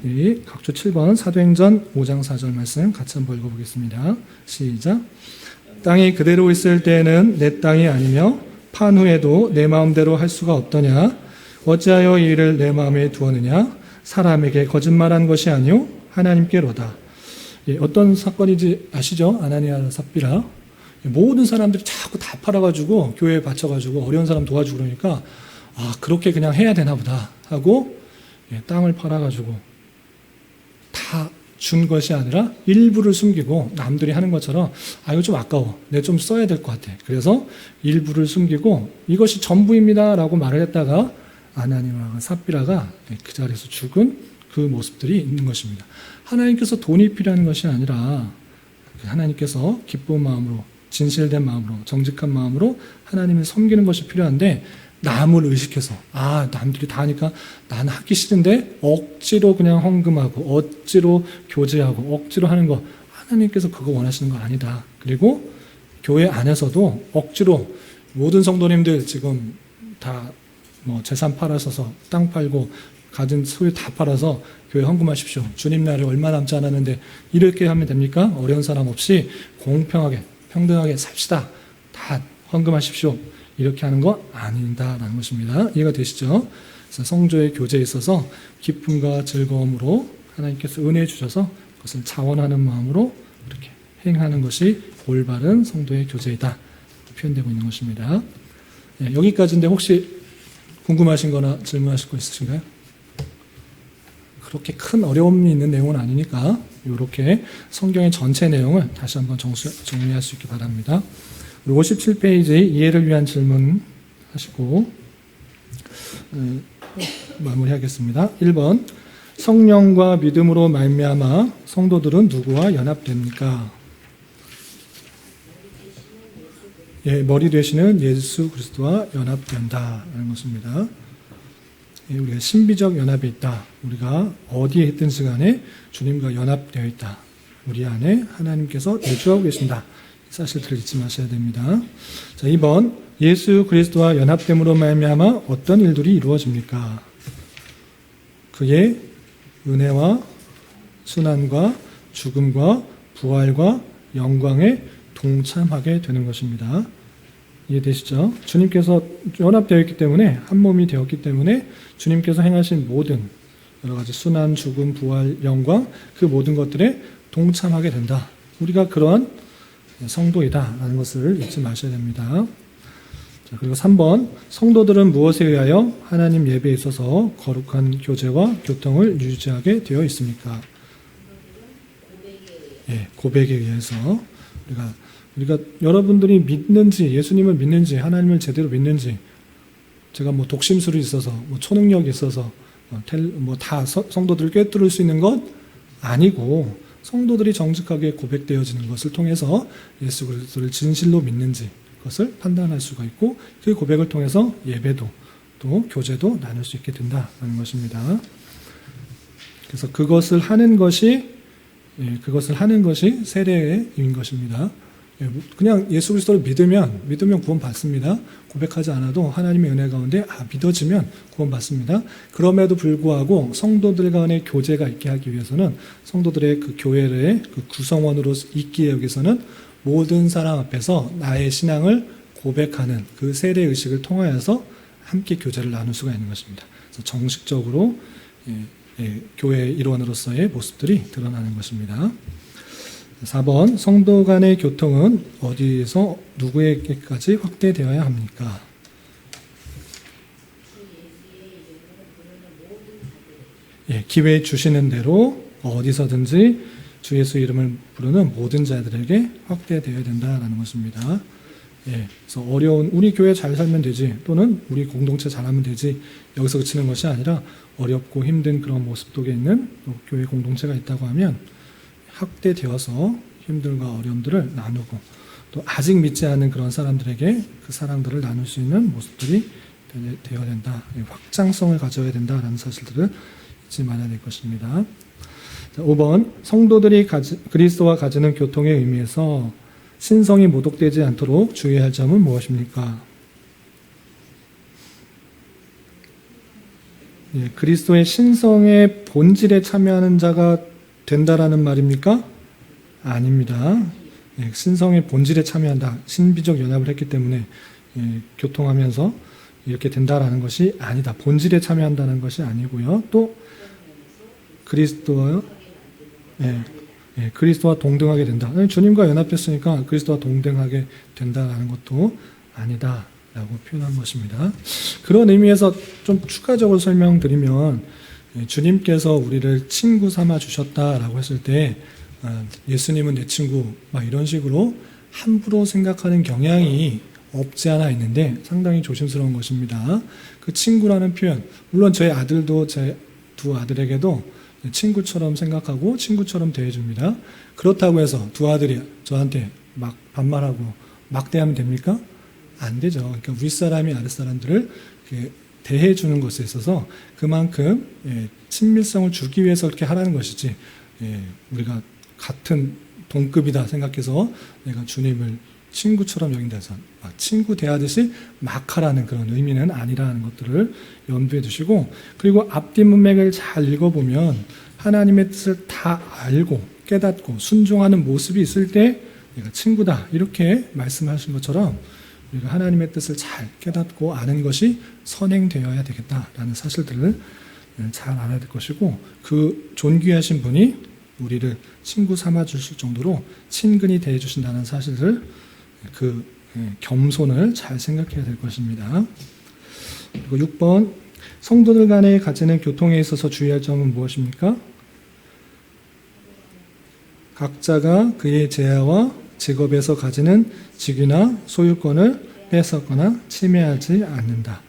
우리 각주 7번 사도행전 5장 4절 말씀 같이 한번 읽어보겠습니다. 시작. 땅이 그대로 있을 때에는 내 땅이 아니며 판 후에도 내 마음대로 할 수가 없더냐. 어찌하여 이 일을 내 마음에 두었느냐. 사람에게 거짓말한 것이 아니오 하나님께로다. 어떤 사건인지 아시죠? 아나니아와 삽비라. 모든 사람들이 자꾸 다 팔아가지고 교회에 바쳐가지고 어려운 사람 도와주고 그러니까 그렇게 그냥 해야 되나 보다 하고 땅을 팔아가지고 다 준 것이 아니라 일부를 숨기고 남들이 하는 것처럼 이거 좀 아까워. 내가 좀 써야 될 것 같아. 그래서 일부를 숨기고 이것이 전부입니다 라고 말을 했다가 아나니아와 삽비라가 그 자리에서 죽은 그 모습들이 있는 것입니다. 하나님께서 돈이 필요한 것이 아니라 하나님께서 기쁜 마음으로 진실된 마음으로 정직한 마음으로 하나님을 섬기는 것이 필요한데 남을 의식해서 남들이 다 하니까 나는 하기 싫은데 억지로 그냥 헌금하고 억지로 교제하고 억지로 하는 거 하나님께서 그거 원하시는 거 아니다. 그리고 교회 안에서도 억지로 모든 성도님들 지금 다 재산 팔아서서 땅 팔고 가진 소유 다 팔아서 교회 헌금하십시오. 주님 날이 얼마 남지 않았는데 이렇게 하면 됩니까? 어려운 사람 없이 공평하게 평등하게 삽시다. 다 헌금하십시오. 이렇게 하는 거 아닌다라는 것입니다. 이해가 되시죠? 그래서 성조의 교제에 있어서 기쁨과 즐거움으로 하나님께서 은혜 주셔서 그것을 자원하는 마음으로 이렇게 행하는 것이 올바른 성도의 교제이다. 표현되고 있는 것입니다. 여기까지인데 혹시 궁금하신 거나 질문하실 거 있으신가요? 그렇게 큰 어려움이 있는 내용은 아니니까 이렇게 성경의 전체 내용을 다시 한번 정리할 수 있기 바랍니다. 57페이지 이해를 위한 질문 하시고 마무리하겠습니다. 1번 성령과 믿음으로 말미암아 성도들은 누구와 연합됩니까? 머리 되시는 예수 그리스도와 연합된다라는 것입니다. 우리가 신비적 연합이 있다. 우리가 어디에 있든지 간에 주님과 연합되어 있다. 우리 안에 하나님께서 내주하고 계신다. 사실들을 잊지 마셔야 됩니다. 자, 2번 예수 그리스도와 연합됨으로 말미암아 어떤 일들이 이루어집니까? 그의 은혜와 순환과 죽음과 부활과 영광에 동참하게 되는 것입니다. 이해되시죠? 주님께서 연합되어 있기 때문에 한 몸이 되었기 때문에 주님께서 행하신 모든 여러 가지 순환, 죽음, 부활, 영광 그 모든 것들에 동참하게 된다. 우리가 그러한 성도이다라는 것을 잊지 마셔야 됩니다. 자, 그리고 3번 성도들은 무엇에 의하여 하나님 예배에 있어서 거룩한 교제와 교통을 유지하게 되어 있습니까? 고백에 의해서 우리가 여러분들이 믿는지 예수님을 믿는지 하나님을 제대로 믿는지 제가 독심술이 있어서 초능력이 있어서 다 성도들을 꿰뚫을 수 있는 것 아니고 성도들이 정직하게 고백되어지는 것을 통해서 예수 그리스도를 진실로 믿는지 그것을 판단할 수가 있고 그 고백을 통해서 예배도 또 교제도 나눌 수 있게 된다는 것입니다. 그래서 그것을 하는 것이 세례인 것입니다. 그냥 예수 그리스도를 믿으면 구원 받습니다. 고백하지 않아도 하나님의 은혜 가운데 믿어지면 구원 받습니다. 그럼에도 불구하고 성도들 간의 교제가 있게 하기 위해서는 성도들의 그 교회의 그 구성원으로 있기에 여기서는 모든 사람 앞에서 나의 신앙을 고백하는 그 세례 의식을 통하여서 함께 교제를 나눌 수가 있는 것입니다. 그래서 정식적으로 교회의 일원으로서의 모습들이 드러나는 것입니다. 4번 성도 간의 교통은 어디에서 누구에게까지 확대되어야 합니까? 기회 주시는 대로 어디서든지 주 예수 이름을 부르는 모든 자들에게 확대되어야 된다는 것입니다. 그래서 어려운 우리 교회 잘 살면 되지 또는 우리 공동체 잘하면 되지 여기서 그치는 것이 아니라 어렵고 힘든 그런 모습 속에 있는 교회 공동체가 있다고 하면 확대되어서 힘들과 어려움들을 나누고 또 아직 믿지 않는 그런 사람들에게 그 사랑들을 나눌 수 있는 모습들이 되어야 된다. 확장성을 가져야 된다라는 사실들을 잊지 말아야 될 것입니다. 자, 5번 성도들이 그리스도와 가지는 교통의 의미에서 신성이 모독되지 않도록 주의할 점은 무엇입니까? 그리스도의 신성의 본질에 참여하는 자가 된다라는 말입니까? 아닙니다. 신성의 본질에 참여한다. 신비적 연합을 했기 때문에 교통하면서 이렇게 된다라는 것이 아니다. 본질에 참여한다는 것이 아니고요. 또 그리스도와 그리스도와 동등하게 된다. 주님과 연합했으니까 그리스도와 동등하게 된다라는 것도 아니다라고 표현한 것입니다. 그런 의미에서 좀 추가적으로 설명드리면 주님께서 우리를 친구 삼아 주셨다라고 했을 때 예수님은 내 친구 막 이런 식으로 함부로 생각하는 경향이 없지 않아 있는데 상당히 조심스러운 것입니다. 그 친구라는 표현, 물론 저희 아들도 제 두 아들에게도 친구처럼 생각하고 친구처럼 대해줍니다. 그렇다고 해서 두 아들이 저한테 막 반말하고 막대하면 됩니까? 안 되죠. 그러니까 윗사람이 아랫사람들을 대해주는 것에 있어서 그만큼 친밀성을 주기 위해서 그렇게 하라는 것이지 우리가 같은 동급이다 생각해서 내가 주님을 친구처럼 여긴다 해서 친구 대하듯이 막 하라는 그런 의미는 아니라는 것들을 염두에 두시고 그리고 앞뒤 문맥을 잘 읽어보면 하나님의 뜻을 다 알고 깨닫고 순종하는 모습이 있을 때 내가 친구다 이렇게 말씀하신 것처럼 우리가 하나님의 뜻을 잘 깨닫고 아는 것이 선행되어야 되겠다라는 사실들을 잘 알아야 될 것이고 그 존귀하신 분이 우리를 친구 삼아 주실 정도로 친근히 대해 주신다는 사실을 그 겸손을 잘 생각해야 될 것입니다. 그리고 6번 성도들 간에 가지는 교통에 있어서 주의할 점은 무엇입니까? 각자가 그의 재화와 직업에서 가지는 직위나 소유권을 뺏었거나 침해하지 않는다.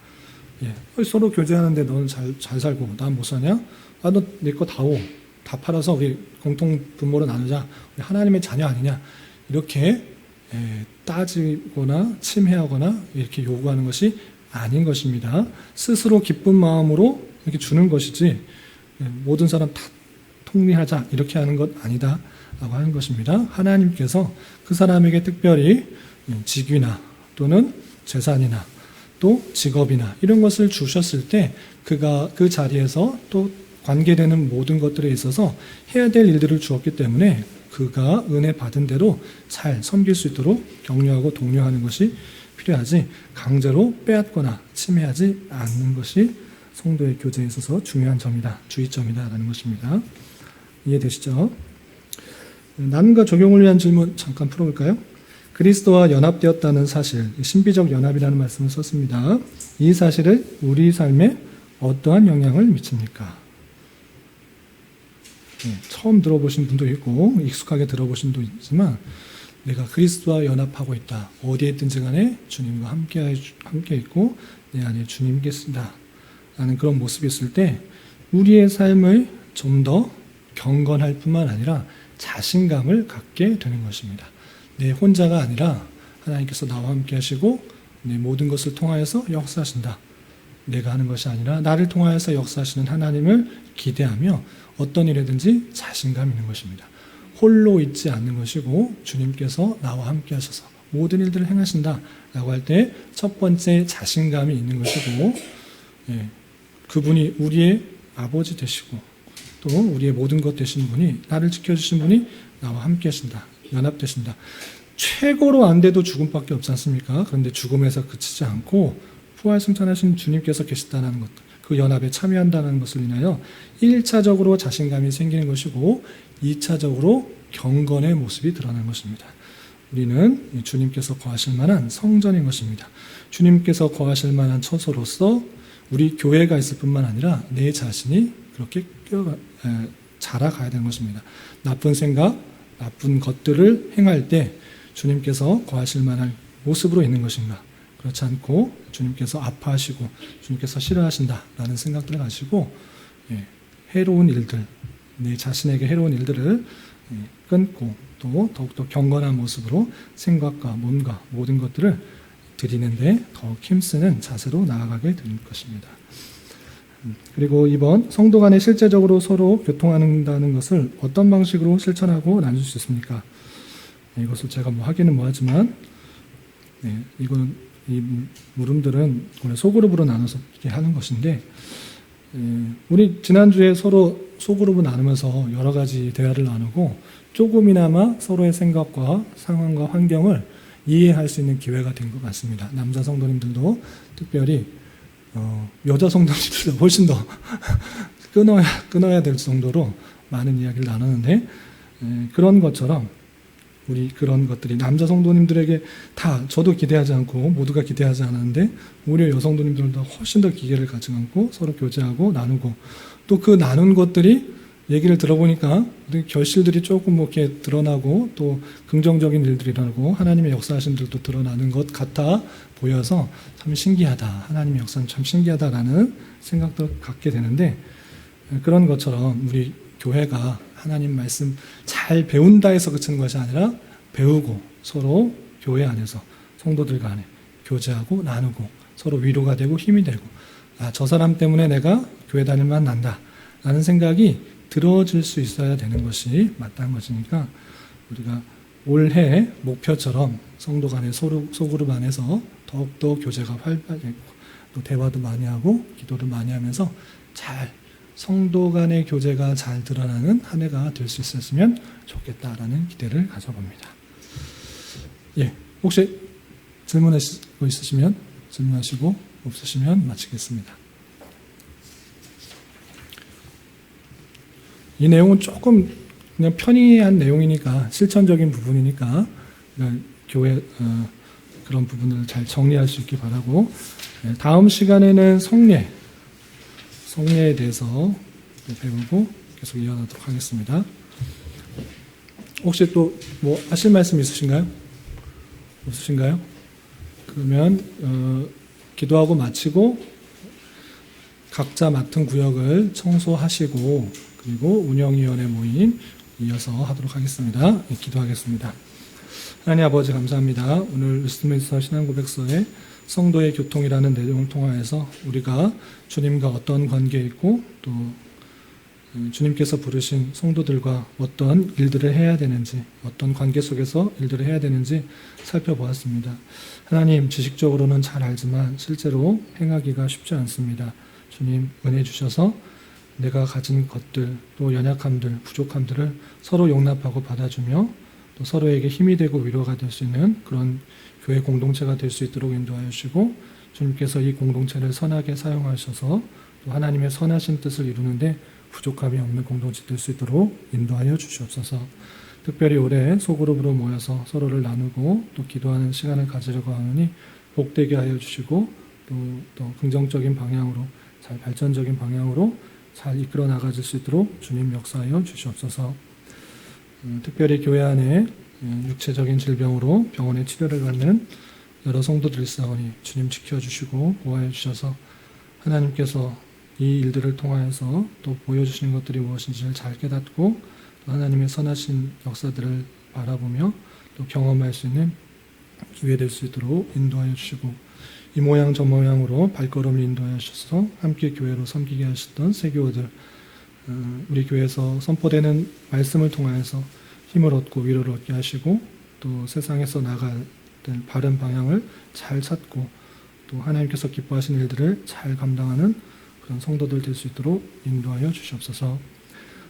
서로 교제하는데 너는 잘 살고 난 못 사냐? 너 내 거 다오. 다 팔아서 우리 공통 분모로 나누자. 우리 하나님의 자녀 아니냐? 이렇게 따지거나 침해하거나 이렇게 요구하는 것이 아닌 것입니다. 스스로 기쁜 마음으로 이렇게 주는 것이지 모든 사람 다 통리하자 이렇게 하는 것 아니다 라고 하는 것입니다. 하나님께서 그 사람에게 특별히 직위나 또는 재산이나 또 직업이나 이런 것을 주셨을 때 그가 그 자리에서 또 관계되는 모든 것들에 있어서 해야 될 일들을 주었기 때문에 그가 은혜 받은 대로 잘 섬길 수 있도록 격려하고 독려하는 것이 필요하지 강제로 빼앗거나 침해하지 않는 것이 성도의 교제에 있어서 중요한 점이다. 주의점이다라는 것입니다. 이해되시죠? 남과 적용을 위한 질문 잠깐 풀어볼까요? 그리스도와 연합되었다는 사실, 신비적 연합이라는 말씀을 썼습니다. 이 사실을 우리 삶에 어떠한 영향을 미칩니까? 처음 들어보신 분도 있고 익숙하게 들어보신 분도 있지만 내가 그리스도와 연합하고 있다. 어디에 있든지 간에 주님과 함께 있고 내 안에 주님 계신다. 라는 그런 모습이 있을 때 우리의 삶을 좀 더 경건할 뿐만 아니라 자신감을 갖게 되는 것입니다. 내 혼자가 아니라 하나님께서 나와 함께 하시고 내 모든 것을 통하여서 역사하신다. 내가 하는 것이 아니라 나를 통하여서 역사하시는 하나님을 기대하며 어떤 일이든지 자신감 있는 것입니다. 홀로 있지 않는 것이고 주님께서 나와 함께 하셔서 모든 일들을 행하신다 라고 할 때 첫 번째 자신감이 있는 것이고 그분이 우리의 아버지 되시고 또 우리의 모든 것 되신 분이 나를 지켜주신 분이 나와 함께 하신다. 연합되신다. 최고로 안 돼도 죽음밖에 없지 않습니까? 그런데 죽음에서 그치지 않고 부활승천하신 주님께서 계시다는 것, 그 연합에 참여한다는 것을 인하여 1차적으로 자신감이 생기는 것이고 2차적으로 경건의 모습이 드러나는 것입니다. 우리는 주님께서 거하실 만한 성전인 것입니다. 주님께서 거하실 만한 처소로서 우리 교회가 있을 뿐만 아니라 내 자신이 그렇게 자라가야 되는 것입니다. 나쁜 생각, 나쁜 것들을 행할 때 주님께서 거하실 만한 모습으로 있는 것인가? 그렇지 않고 주님께서 아파하시고 주님께서 싫어하신다라는 생각들을 가지고 해로운 일들, 내 자신에게 해로운 일들을 끊고 또 더욱더 경건한 모습으로 생각과 몸과 모든 것들을 드리는데 더욱 힘쓰는 자세로 나아가게 될 것입니다. 그리고 이번 성도 간에 실제적으로 서로 교통한다는 것을 어떤 방식으로 실천하고 나눌 수 있습니까? 이것을 제가 하기는 뭐하지만 이거는 이 물음들은 원래 소그룹으로 나눠서 이렇게 하는 것인데 우리 지난주에 서로 소그룹을 나누면서 여러 가지 대화를 나누고 조금이나마 서로의 생각과 상황과 환경을 이해할 수 있는 기회가 된 것 같습니다. 남자 성도님들도 특별히 여자 성도님들도 훨씬 더 끊어야 될 정도로 많은 이야기를 나누는데 그런 것처럼 우리 그런 것들이 남자 성도님들에게 다 저도 기대하지 않고 모두가 기대하지 않았는데 오히려 여성도님들도 훨씬 더 기회를 가져가고 서로 교제하고 나누고 또 그 나눈 것들이 얘기를 들어보니까 결실들이 조금 이렇게 드러나고 또 긍정적인 일들이 일어나고 하나님의 역사하신 일도 드러나는 것 같아 보여서 참 신기하다. 하나님의 역사는 참 신기하다라는 생각도 갖게 되는데 그런 것처럼 우리 교회가 하나님 말씀 잘 배운다 해서 그치는 것이 아니라 배우고 서로 교회 안에서 성도들 간에 교제하고 나누고 서로 위로가 되고 힘이 되고 저 사람 때문에 내가 교회 다닐만 난다 라는 생각이 들어질 수 있어야 되는 것이 마땅한 것이니까 우리가 올해 목표처럼 성도 간의 소그룹 안에서 더욱더 교제가 활발하고 또 대화도 많이 하고 기도도 많이 하면서 잘 성도 간의 교제가 잘 드러나는 한 해가 될 수 있었으면 좋겠다라는 기대를 가져봅니다. 혹시 질문하실 거 있으시면 질문하시고 없으시면 마치겠습니다. 이 내용은 조금 그냥 편의한 내용이니까 실천적인 부분이니까 교회 그런 부분을 잘 정리할 수 있길 바라고 다음 시간에는 성례에 대해서 배우고 계속 이어가도록 하겠습니다. 혹시 또 뭐 하실 말씀 있으신가요? 없으신가요? 그러면 기도하고 마치고 각자 맡은 구역을 청소하시고 그리고 운영위원회 모임 이어서 하도록 하겠습니다. 기도하겠습니다. 하나님 아버지 감사합니다. 오늘 웨스트민스터 신앙고백서의 성도의 교통이라는 내용을 통하여서 우리가 주님과 어떤 관계에 있고 또 주님께서 부르신 성도들과 어떤 일들을 해야 되는지 어떤 관계 속에서 일들을 해야 되는지 살펴보았습니다. 하나님 지식적으로는 잘 알지만 실제로 행하기가 쉽지 않습니다. 주님 은혜 주셔서 내가 가진 것들 또 연약함들 부족함들을 서로 용납하고 받아주며 또 서로에게 힘이 되고 위로가 될 수 있는 그런 교회 공동체가 될 수 있도록 인도하여 주시고 주님께서 이 공동체를 선하게 사용하셔서 또 하나님의 선하신 뜻을 이루는데 부족함이 없는 공동체 될 수 있도록 인도하여 주시옵소서. 특별히 올해 소그룹으로 모여서 서로를 나누고 또 기도하는 시간을 가지려고 하느니 복되게 하여 주시고 또 긍정적인 방향으로 잘 발전적인 방향으로 잘 이끌어 나가질 수 있도록 주님 역사하여 주시옵소서. 특별히 교회 안에 육체적인 질병으로 병원에 치료를 받는 여러 성도들이 있사오니 주님 지켜주시고 보호하여 주셔서 하나님께서 이 일들을 통하여서 또 보여주시는 것들이 무엇인지를 잘 깨닫고 또 하나님의 선하신 역사들을 바라보며 또 경험할 수 있는 기회 될 수 있도록 인도하여 주시고 이 모양 저 모양으로 발걸음을 인도하여 주셔서 함께 교회로 섬기게 하셨던 세교우들 우리 교회에서 선포되는 말씀을 통하여서 힘을 얻고 위로를 얻게 하시고 또 세상에서 나갈 바른 방향을 잘 찾고 또 하나님께서 기뻐하시는 일들을 잘 감당하는 그런 성도들 될 수 있도록 인도하여 주시옵소서.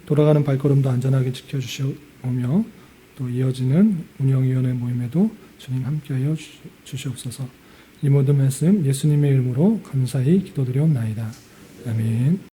돌아가는 발걸음도 안전하게 지켜주시오며 또 이어지는 운영위원회 모임에도 주님 함께하여 주시옵소서. 이 모든 말씀 예수님의 이름으로 감사히 기도드리옵나이다. 아멘.